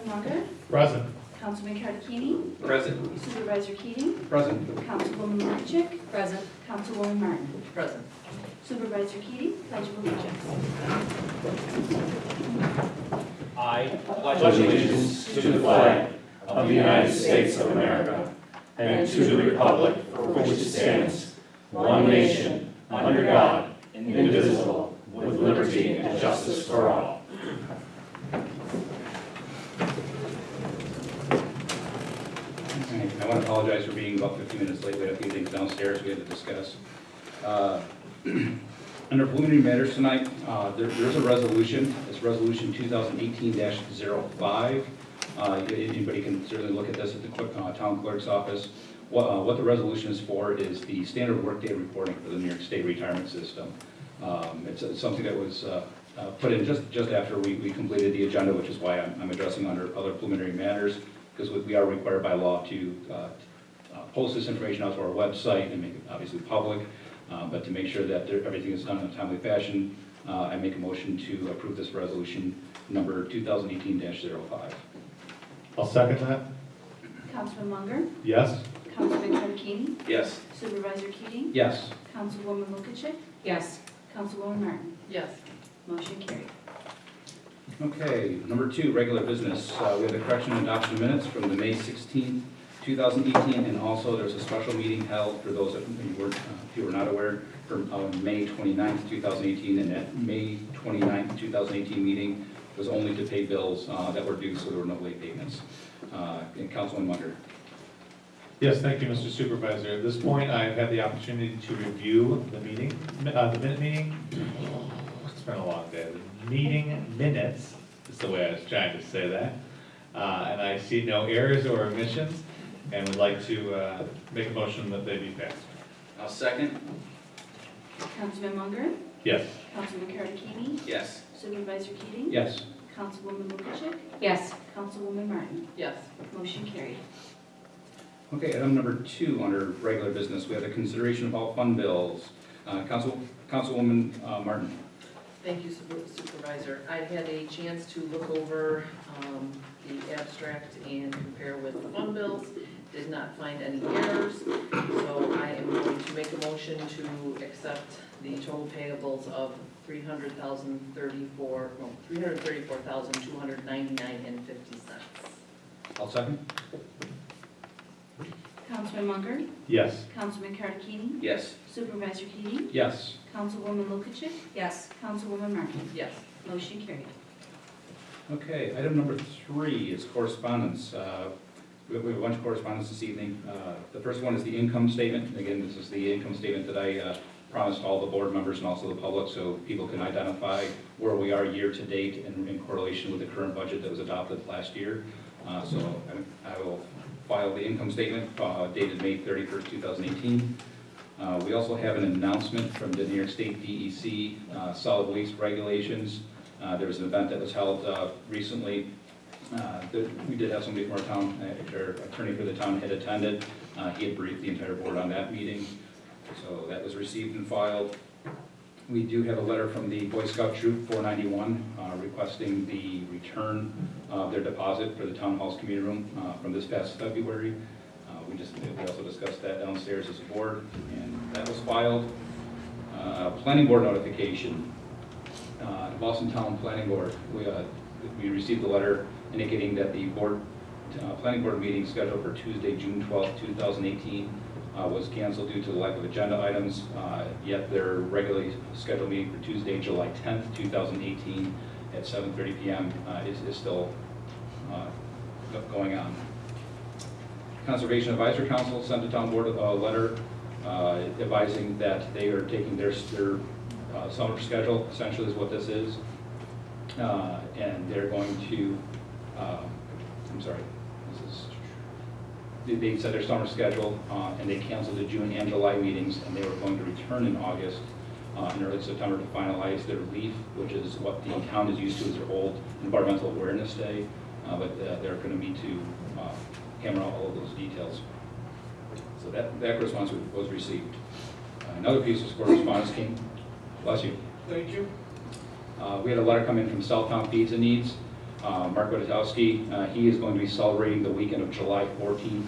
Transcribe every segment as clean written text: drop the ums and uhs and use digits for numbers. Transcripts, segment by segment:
Munger, Present. Councilman Cardicchini, Present. Supervisor Keating, Present. Councilwoman Lukashik, Present. Councilwoman Martin. Present. Supervisor Keating, pledge of allegiance. I pledge allegiance to the flag of the United States of America and to the republic for which it stands, one nation, under God, indivisible, with liberty and justice for all. I want to apologize for being about 15 minutes late. We had a few things downstairs we had to discuss. Under preliminary matters tonight, there's a resolution. It's Resolution 2018-05. Anybody can certainly look at this at the town clerk's office. What the resolution is for is the standard workday reporting for the New York State retirement system. It's something that was put in just after we completed the agenda, which is why I'm addressing under other preliminary matters, because we are required by law to post this information out to our website and make it obviously public, but to make sure that everything is done in a timely fashion, I make a motion to approve this resolution number 2018-05. I'll second that. Councilman Munger, Yes. Councilman Cardicchini, Yes. Supervisor Keating, Yes. Councilwoman Lukashik, Yes. Councilwoman Martin. Yes. Motion carried. Okay, number 2, regular business. We have the correction and adoption of minutes from the May 16th, 2018, and also there's a special meeting held for those that if you were not aware, for May 29th, 2018, and that May 29th, 2018 meeting was only to pay bills that were due, so there were no late payments. And Councilman Munger. Yes, thank you, Mr. Supervisor. At this point, I've had the opportunity to review the meeting, the minute meeting. It's been a long day. The meeting minutes is the way I was trying to say that. And I see no errors or omissions, and would like to make a motion that they be passed. I'll second. Councilman Munger, Yes. Councilman Cardicchini, Yes. Supervisor Keating, Yes. Councilwoman Lukashik, Yes. Councilwoman Martin. Yes. Motion carried. Okay, item number 2 under regular business, we have the consideration of all fund bills. Councilwoman Martin. Thank you, Supervisor. I had a chance to look over the abstract and compare with the fund bills. Did not find any errors, so I am going to make a motion to accept the total payables of $334,299.50. I'll second. Councilman Munger, Yes. Councilman Cardicchini, Yes. Supervisor Keating, Yes. Councilwoman Lukashik, Yes. Councilwoman Martin. Yes. Motion carried. Okay, item number 3 is correspondence. We have a bunch of correspondence this evening. The first one is the income statement. Again, this is the income statement that I promised all the board members and also the public, so people can identify where we are year to date in correlation with the current budget that was adopted last year. So I will file the income statement dated May 31st, 2018. We also have an announcement from the New York State DEC solid waste regulations. There was an event that was held recently. We did have somebody from our town, our attorney for the town had attended. He had briefed the entire board on that meeting. So that was received and filed. We do have a letter from the Boy Scout Troop 491 requesting the return of their deposit for the town hall's community room from this past February. We also discussed that downstairs as a board, and that was filed. Planning board notification. Boston Town Planning Board, we received a letter indicating that the planning board meeting scheduled for Tuesday, June 12th, 2018 was canceled due to the lack of agenda items, yet their regularly scheduled meeting for Tuesday, July 10th, 2018 at 7:30 p.m. Is still going on. Conservation Advisory Council sent the town board a letter advising that they are taking their summer schedule, essentially is what this is, and they're going to, they set their summer schedule, and they canceled the June and July meetings, and they were going to return in August in early September to finalize their leaf, which is what the town is used to as their old Environmental Awareness Day, but they're going to meet to hammer out all of those details. So that correspondence was received. Another piece of correspondence came. Bless you. Thank you. We had a letter come in from Southtown Feeds and Needs. Mark Wojciechowski, he is going to be celebrating the weekend of July 14th,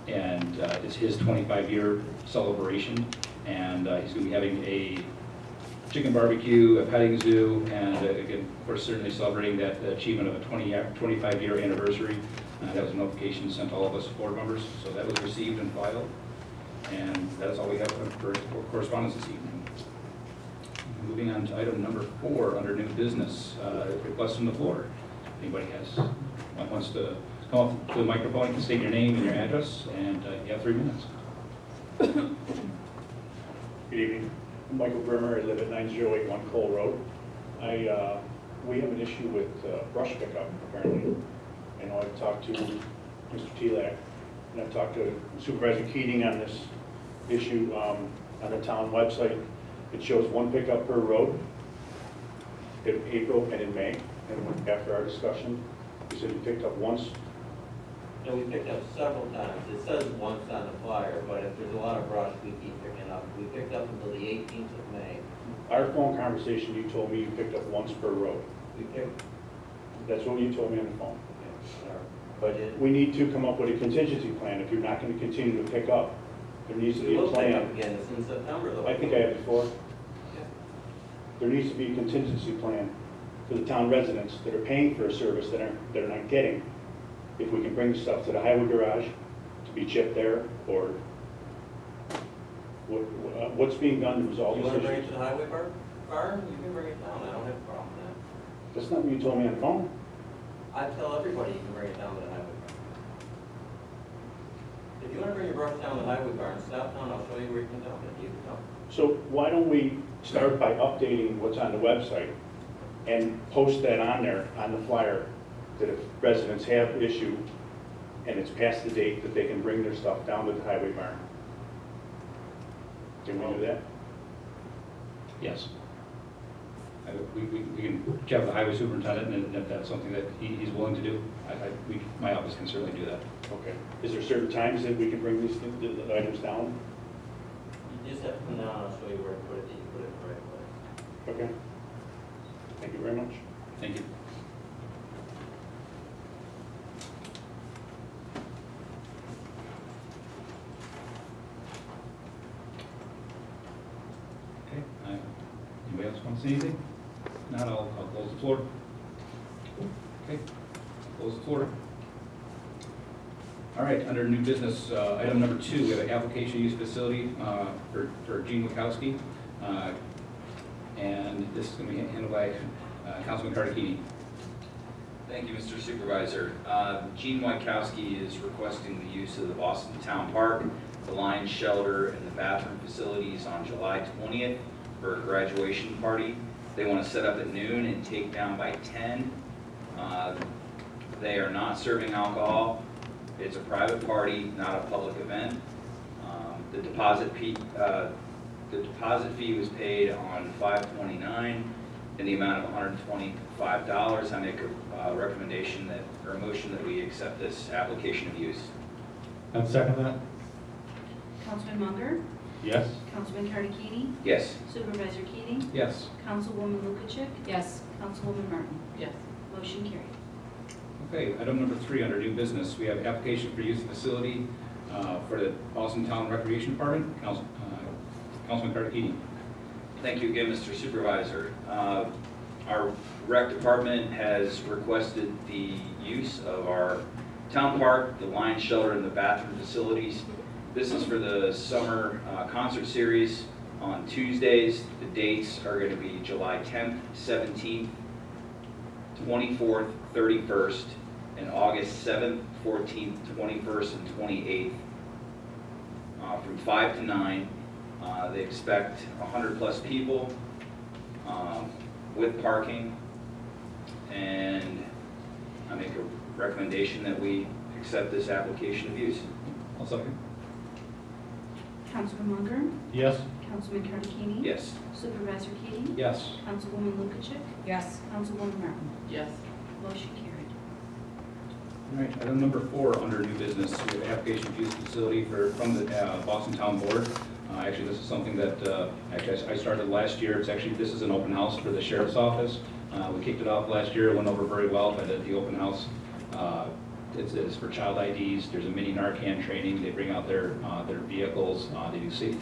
and it's his 25-year celebration. And he's going to be having a chicken barbecue, a petting zoo, and again, of course, certainly celebrating that achievement of a 25-year anniversary. That was a notification sent to all of us board members, so that was received and filed. And that is all we have for correspondence this evening. Moving on to item number 4 under new business, request from the floor. Anybody wants to come up to the microphone, you can state your name and your address, and you have 3 minutes. Good evening. I'm Michael Brimmer. I live at 9081 Cole Road. We have an issue with brush pickup, apparently. I know I've talked to Mr. Telak, and I've talked to Supervisor Keating on this issue. On the town website, it shows 1 pickup per road in April and in May. And after our discussion, we said we picked up once. No, we picked up several times. It says once on the flyer, but if there's a lot of brush, we keep picking up. We picked up until the 18th of May. Our phone conversation, you told me you picked up once per road. We picked, That's what you told me on the phone. our budget. We need to come up with a contingency plan. If you're not going to continue to pick up, there needs to We be a will pick up plan. again. It's in September though. I think I have before. Yeah. There needs to be a contingency plan for the town residents that are paying for a service that are not getting. If we can bring stuff to the highway garage to be chipped there, or what's being done to resolve You this want to bring it issue. to the highway barn? You can bring it down. I don't have a problem with that. That's not what you told me on the phone. I tell everybody you can bring it down to the highway barn. If you want to bring your brush down to the highway barn, stop down. I'll show you where you can dump it. You can dump it. So why don't we start by updating what's on the website and post that on there, on the flyer, that if residents have issue and it's past the date, that they can bring their stuff down to the highway barn? Can we do that? Yes. We can check with the highway superintendent, and if that's something that he's willing to do, my office can certainly do that. Okay. Is there certain times that we can bring these the items down? You just have to come down. I'll show you where to put it. That you put it in the right place. Okay. Thank you very much. Thank you. Okay, anybody else want to say anything? If not, I'll close the floor. Okay, close the floor. All right, under new business, item number 2, we have an application use facility for Gene Wachowski. And this is going to be handled by Councilman Carter-Keating. Thank you, Mr. Supervisor. Gene Wykowski is requesting the use of the Boston Town Park, the Lions Shelter, and the bathroom facilities on July 20th for a graduation party. They want to set up at noon and take down by 10. They are not serving alcohol. It's a private party, not a public event. The deposit fee was paid on 5/29 in the amount of $125. I make a recommendation that, or a motion that we accept this application of use. I'd second that. Councilman Munger, Yes? Councilman Carnegie, Yes. Supervisor Keating, Yes. Councilwoman Lukacek, Yes. Councilwoman Martin. Yes. Motion carried. Okay, item number 3 under new business, we have application for use of facility for the Boston Town Recreation Department. Councilman Carter-Keating. Thank you again, Mr. Supervisor. Our rec department has requested the use of our town park, the Lions Shelter, and the bathroom facilities. This is for the summer concert series on Tuesdays. The dates are going to be July 10th, 17th, 24th, 31st, and August 7th, 14th, 21st, and 28th, from 5 to 9. They expect 100+ people with parking, and I make a recommendation that we accept this application of use. I'll second. Councilman Munger, Yes? Councilman Carnegie, Yes. Supervisor Keating, Yes. Councilwoman Lukacek, Yes. Councilwoman Martin. Yes. Motion carried. All right, item number 4 under new business, we have application for use facility from the Boston Town Board. Actually, this is something that I started last year. This is an open house for the sheriff's office. We kicked it off last year, it went over very well, but at the open house, it's for child IDs, there's a mini Narcan training, they bring out their vehicles, they do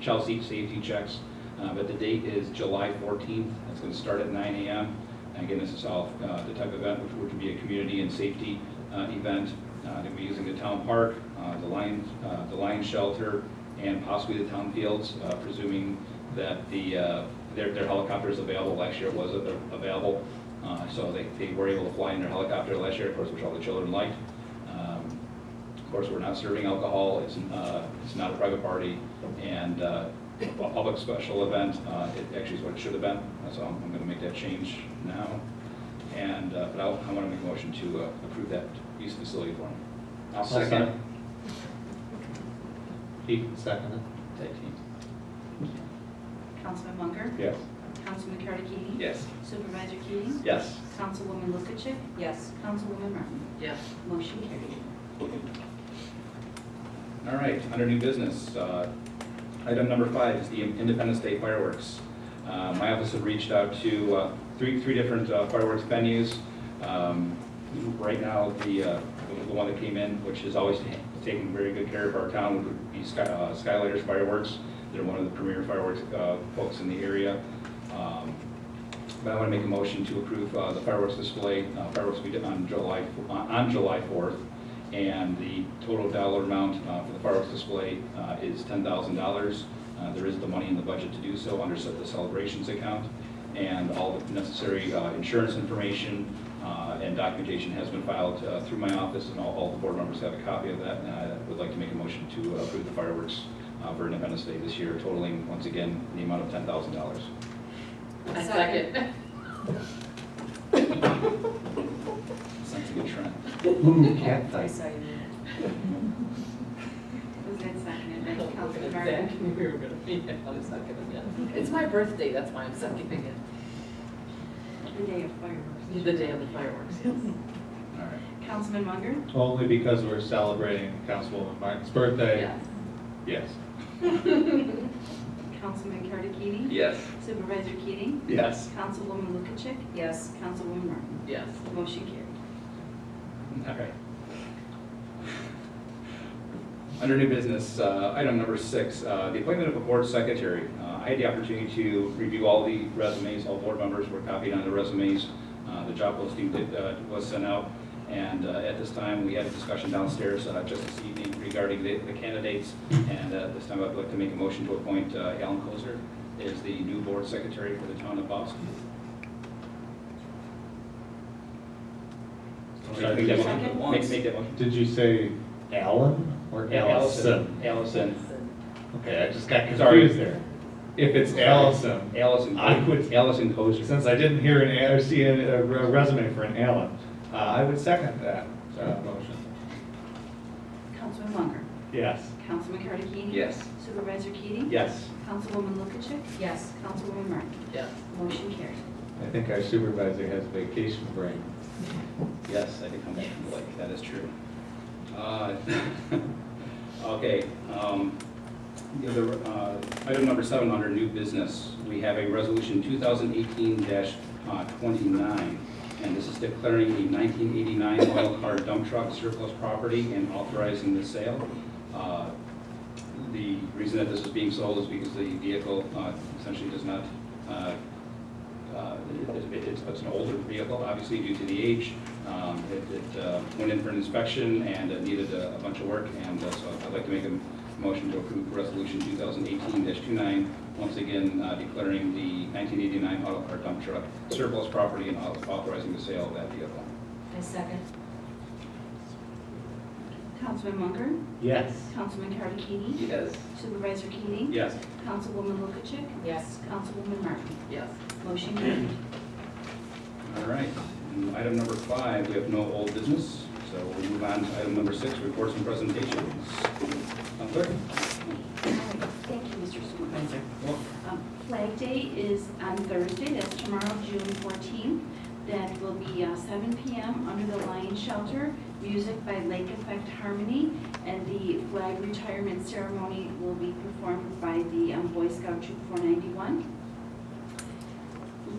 child seat safety checks. But the date is July 14th, it's going to start at 9 a.m. And again, this is all the type of event which would be a community and safety event. They'll be using the town park, the Lions Shelter, and possibly the town fields, presuming that their helicopter is available. Last year it was available, so they were able to fly in their helicopter last year, of course, which all the children liked. Of course, we're not serving alcohol, it's not a private party, and a public special event, it actually is what it should have been, so I'm going to make that change now. And, but I want to make a motion to approve that use facility for them. I'll second. Keith, second. Tag team. Councilman Munger? Yes. Councilman Carnegie? Yes. Supervisor Keating? Yes. Councilwoman Lukacek? Yes. Councilwoman Martin? Yes. Motion carried. All right, under new business, item number 5 is the Independence Day fireworks. My office had reached out to three different fireworks venues. Right now, the one that came in, which has always taken very good care of our town, would be Skylighters Fireworks. They're one of the premier fireworks folks in the area. But I want to make a motion to approve the fireworks display. Fireworks we did on July 4th. And the total dollar amount for the fireworks display is $10,000. There is the money in the budget to do so under the celebrations account. And all the necessary insurance information and documentation has been filed through my office, and all the board members have a copy of that. And I would like to make a motion to approve the fireworks for Independence Day this year, totaling, once again, the amount of $10,000. I second. Sounds like a trend. Cat I fight. saw you. Was that seconded by Councilman Councilman Martin. Martin? We were gonna be, I'm seconding it. It's my birthday, that's why I'm seconding it. The day of fireworks. The day of the fireworks, yes. All right. Councilman Munger? Only because we're celebrating Councilwoman Martin's birthday. Yes. Yes. Councilman Carnegie? Yes. Supervisor Keating? Yes. Councilwoman Lukacek? Yes. Councilwoman Martin? Yes. Motion carried. All right. Under new business, item number 6, the appointment of a board secretary. I had the opportunity to review all the resumes, all board members were copied on the resumes. The job posting was sent out, and at this time, we had a discussion downstairs just this evening regarding the candidates, and this time I'd like to make a motion to appoint Alan Kozer as the new board secretary for the town of Boston. Sorry, Make that did motion. you- Make that motion. Did you say Alan or Allison? Allison. Okay, I just got Sorry. confused there. If it's Allison, Allison. I would- Allison Kozer. since I didn't hear or see a resume for an Alan, I would second that motion. Councilman Munger? Yes. Councilman Carnegie? Yes. Supervisor Keating? Yes. Councilwoman Lukacek? Yes. Councilwoman Martin? Yes. Motion carried. I think our supervisor has vacation brain. Yes, I did come back from the lake, that is true. Okay, the other, item number 7 under new business, we have a resolution 2018-29, and this is declaring a 1989 oil car dump truck surplus property and authorizing the sale. The reason that this is being sold is because the vehicle essentially does not, it's an older vehicle, obviously due to the age. It went in for an inspection and it needed a bunch of work, and so I'd like to make a motion to approve Resolution 2018-29, once again declaring the 1989 auto car dump truck surplus property and authorizing the sale of that vehicle. I second. Councilman Munger? Yes. Councilman Carnegie? Yes. Supervisor Keating? Yes. Councilwoman Lukacek? Yes. Councilwoman Martin? Yes. Motion carried. All right, and item number 5, we have no old business, so we'll move on to item number 6, reports and presentations. Clerk? Thank you, Mr. Supervisor. Flag Day is on Thursday, that's tomorrow, June 14th. That will be 7 p.m. under the Lions Shelter, music by Lake Effect Harmony, and the flag retirement ceremony will be performed by the Boy Scout Troop 491.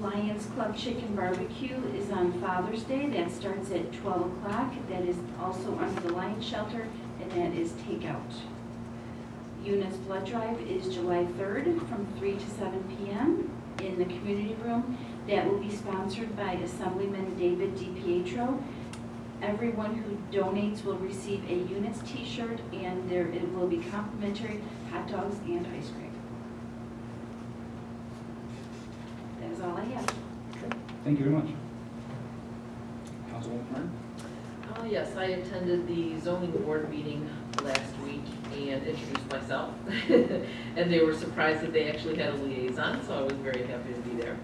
Lions Club Chicken Barbecue is on Father's Day. That starts at 12 o'clock. That is also under the Lions Shelter, and that is takeout. Eunice Blood Drive is July 3rd from 3 to 7 p.m. in the community room. That will be sponsored by Assemblyman David DiPietro. Everyone who donates will receive a Eunice t-shirt, and it will be complimentary hot dogs and ice cream. That is all I have. Thank you very much. Councilwoman Brenner? Yes, I attended the zoning board meeting last week and introduced myself. And they were surprised that they actually had a liaison, so I was very happy to be there.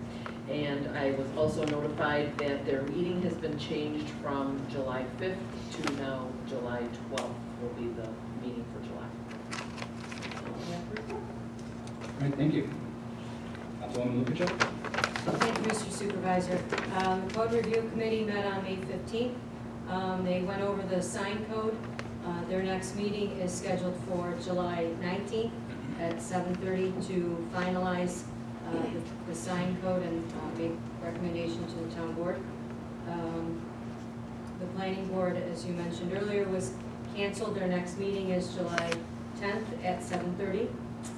And I was also notified that their meeting has been changed from July 5th to now July 12th will be the meeting for July. All right, thank you. Councilwoman Lukacek? Thank you, Mr. Supervisor. Code Review Committee met on May 15th. They went over the sign code. Their next meeting is scheduled for July 19th at 7:30 to finalize the sign code and make recommendation to the town board. The planning board, as you mentioned earlier, was canceled. Their next meeting is July 10th at 7:30,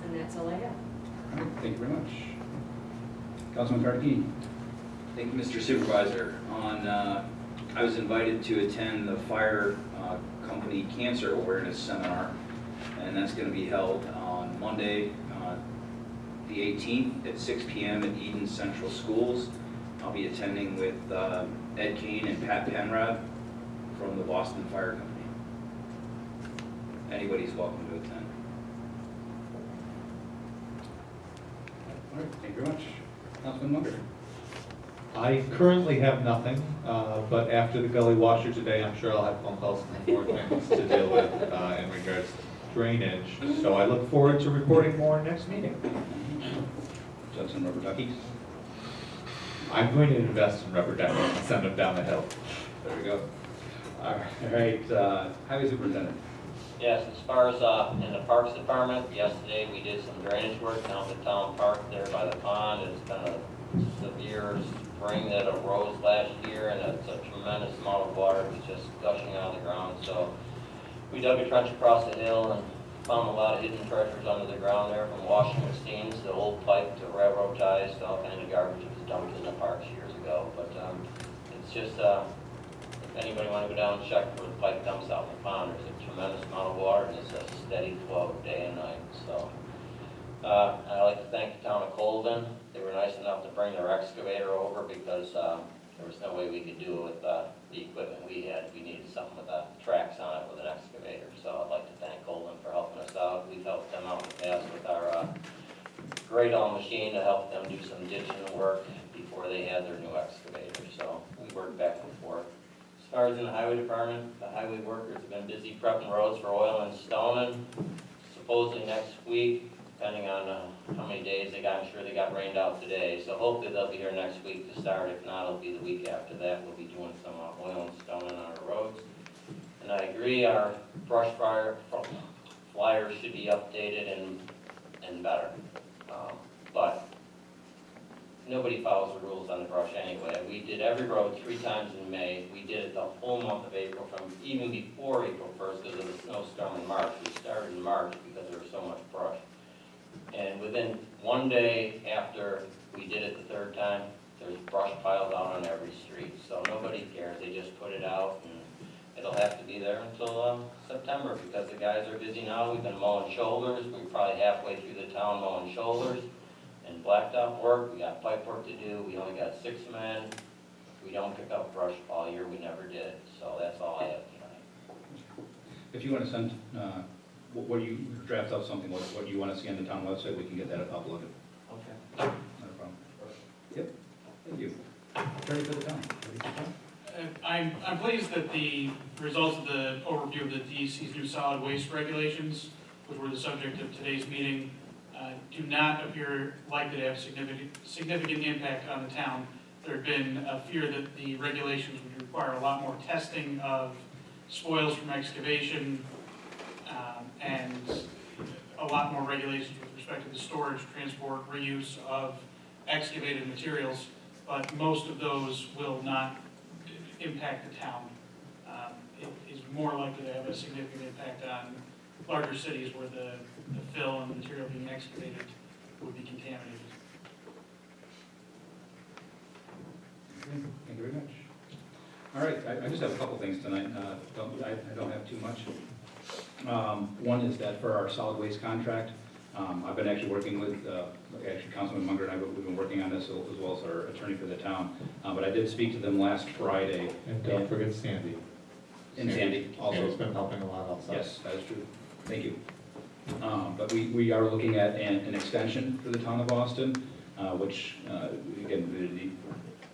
and that's all I have. All right, thank you very much. Councilman Carnegie? Thank you, Mr. Supervisor. I was invited to attend the fire company cancer awareness seminar, and that's going to be held on Monday, the 18th at 6 p.m. at Eden Central Schools. I'll be attending with Ed Kane and Pat Penrod from the Boston Fire Company. Anybody's welcome to attend. All right, thank you very much. Councilman Munger? I currently have nothing, but after the gully washer today, I'm sure I'll have phone calls from more things to deal with in regards to drainage. So I look forward to reporting more next meeting. Judson Rubber Duckies? I'm going to invest in rubber duckies and send them down the hill. There we go. All right, Highway Superintendent? Yes, as far as in the Parks Department, yesterday we did some drainage work down at Town Park there by the pond. It's been a severe spring that arose last year, and it's a tremendous amount of water was just gushing out of the ground. So we dug a trench across the hill and found a lot of hidden treasures under the ground there, from washing machines to old pipe to railroad ties to all kinds of garbage that was dumped in the parks years ago. But it's just, if anybody want to go down and check where the pipe dumps out in the pond, there's a tremendous amount of water, and it's a steady flow day and night. So I'd like to thank the town of Colvin. They were nice enough to bring their excavator over because there was no way we could do it with the equipment we had. We needed something with tracks on it with an excavator. So I'd like to thank Colvin for helping us out. We've helped them out in the past with our grade all machine to help them do some ditching work before they had their new excavator. So we worked back and forth. As far as in the highway department, the highway workers have been busy prepping roads for oil and stoning. Supposedly next week, depending on how many days they got. I'm sure they got rained out today, so hopefully they'll be here next week to start. If not, it'll be the week after that. We'll be doing some oil and stoning on our roads. And I agree, our brush fire flyers should be updated and better. But nobody follows the rules on the brush anyway. We did every road 3 times in May. We did it the whole month of April, from even before April 1st because of the snowstorm in March. We started in March because there was so much brush. And within 1 day after we did it the 3rd time, there's brush piled out on every street. So nobody cares. They just put it out, and it'll have to be there until September because the guys are busy now. We've been mowing shoulders. We're probably halfway through the town mowing shoulders and blacktop work. We got pipe work to do. We only got 6 men. We don't pick up brush all year. We never did. So that's all I have tonight. If you want to send, what you draft out something, what you want to see on the town website, we can get that uploaded. Okay. Not a problem. Yep, thank you. Ready for the town? I'm pleased that the results of the overview of the DEC's new solid waste regulations, which were the subject of today's meeting, do not appear likely to have significant impact on the town. There had been a fear that the regulations would require a lot more testing of spoils from excavation, and a lot more regulations with respect to the storage, transport, reuse of excavated materials. but most of those will not impact the town. It is more likely to have a significant impact on larger cities where the fill and the material being excavated would be contaminated. Thank you very much. All right, I just have a couple things tonight. I don't have too much. One is that for our solid waste contract, I've been actually working with, actually Councilman Munger and I, we've been working on this as well as our attorney for the town. But I did speak to them last Friday. And don't forget Sandy. And Sandy also. Sandy's been helping a lot also. Yes, that is true. Thank you. But we are looking at an extension for the town of Austin, which, again, the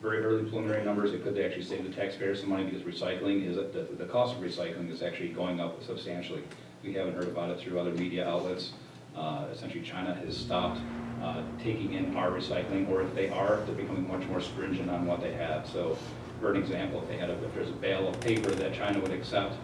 very early preliminary numbers, it could actually save the taxpayers some money because recycling is, the cost of recycling is actually going up substantially. We haven't heard about it through other media outlets. Essentially, China has stopped taking in our recycling, or if they are, they're becoming much more stringent on what they have. So, for an example, if there's a bale of paper that China would accept,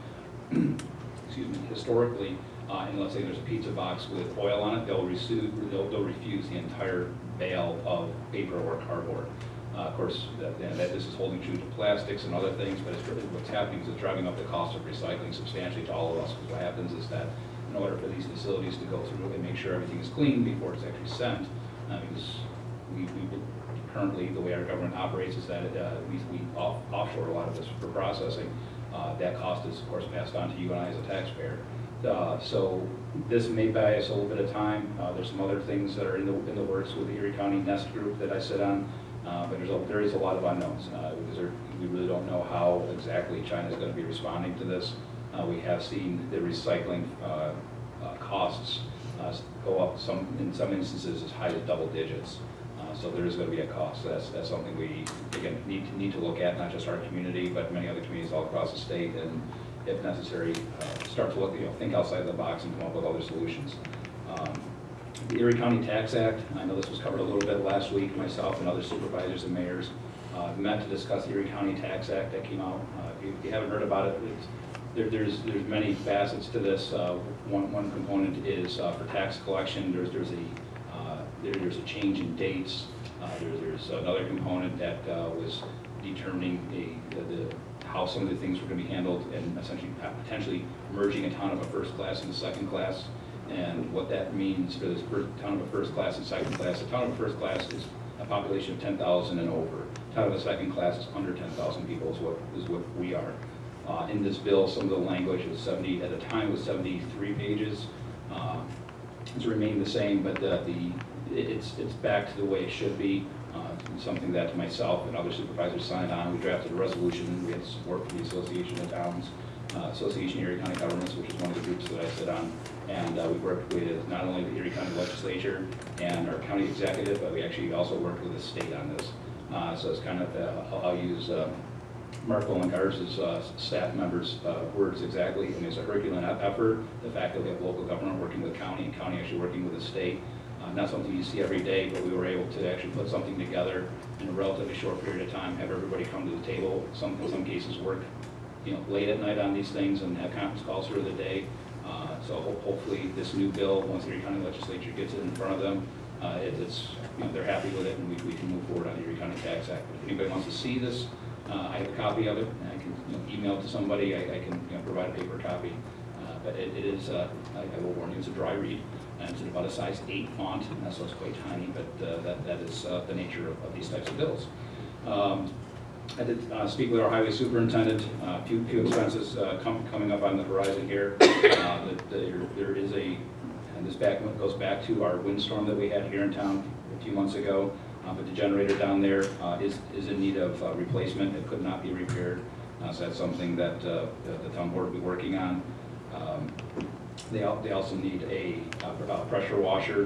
excuse me, historically, and let's say there's a pizza box with oil on it, they'll refuse the entire bale of paper or cardboard. Of course, this is holding true to plastics and other things, but what's happening is it's driving up the cost of recycling substantially to all of us. Because what happens is that in order for these facilities to go through and make sure everything is clean before it's actually sent, because we currently, the way our government operates is that we offshore a lot of this for processing. That cost is, of course, passed on to you and I as a taxpayer. So this may buy us a little bit of time. There's some other things that are in the works with the Erie County Nest Group that I sit on. But there is a lot of unknowns because we really don't know how exactly China is going to be responding to this. We have seen the recycling costs go up in some instances as high as double digits. So there is going to be a cost. So that's something we again need to look at, not just our community, but many other communities all across the state, and if necessary, start to look, think outside the box and come up with other solutions. The Erie County Tax Act, I know this was covered a little bit last week, myself and other supervisors and mayors met to discuss the Erie County Tax Act that came out. If you haven't heard about it, there's many facets to this. One component is for tax collection. There's a change in dates. There's another component that was determining how some of the things were going to be handled, and essentially potentially merging a town of a first class and a second class. And what that means for this town of a first class and second class. A town of a first class is a population of 10,000 and over. A town of a second class is under 10,000 people is what we are. In this bill, some of the language is at the time was 73 pages. It's remained the same, but it's back to the way it should be. Something that myself and other supervisors signed on. We drafted a resolution. We had support from the Association of Towns, Association of Erie County Governments, which is one of the groups that I sit on. And we worked with not only the Erie County Legislature and our county executive, but we actually also worked with the state on this. So it's kind of, I'll use Mark Bolengar's staff members' words exactly. And it's a Herculean effort. The fact that we have local government working with county and county actually working with the state. Not something you see every day, but we were able to actually put something together in a relatively short period of time, have everybody come to the table. In some cases work late at night on these things and have conference calls through the day. So hopefully this new bill, once the Erie County Legislature gets it in front of them, they're happy with it, and we can move forward on the Erie County Tax Act. If anybody wants to see this, I have a copy of it, and I can email it to somebody. I can provide a paper copy. But it is, I will warn you, it's a dry read, and it's in about a size 8 font, and so it's quite tiny, but that is the nature of these types of bills. I did speak with our highway superintendent. A few expenses coming up on the horizon here. There is and this goes back to our windstorm that we had here in town a few months ago. But the generator down there is in need of replacement. It could not be repaired. So that's something that the town board will be working on. They also need a pressure washer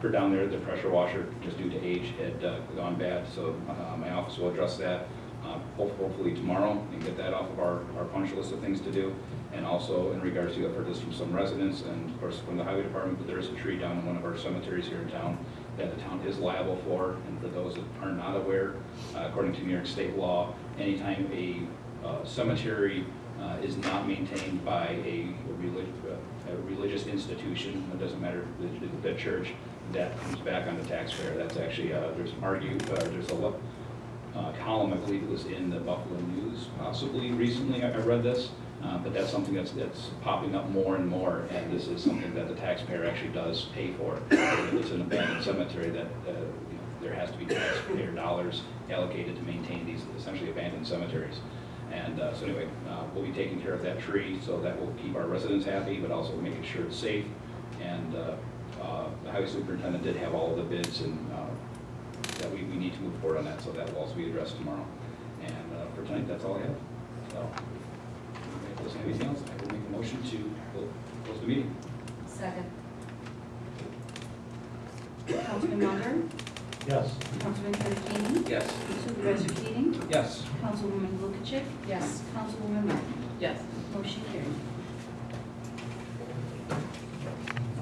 for down there. The pressure washer, just due to age, had gone bad. So my office will address that hopefully tomorrow and get that off of our punch list of things to do. And also in regards to, I've heard this from some residents and of course from the highway department, but there is a tree down in one of our cemeteries here in town that the town is liable for. And for those that are not aware, according to New York State law, anytime a cemetery is not maintained by a religious institution, it doesn't matter the church, that comes back on the taxpayer. That's actually there's column, I believe it was in the Buffalo News, possibly recently, I read this, but that's something that's popping up more and more, and this is something that the taxpayer actually does pay for. It's an abandoned cemetery that, there has to be taxpayer dollars allocated to maintain these essentially abandoned cemeteries. And so anyway, we'll be taking care of that tree, so that will keep our residents happy, but also making sure it's safe. And the highway superintendent did have all of the bids, and that we need to move forward on that, so that will also be addressed tomorrow. And for tonight, that's all I have. So, if there's anything else, I will make a motion to close the meeting. Second. Councilman Munger, Yes. Councilman Pedicini, Yes. Supervisor Keating, Yes. Councilwoman Lukacek, Yes. Councilwoman Martin. Yes. Motion carried.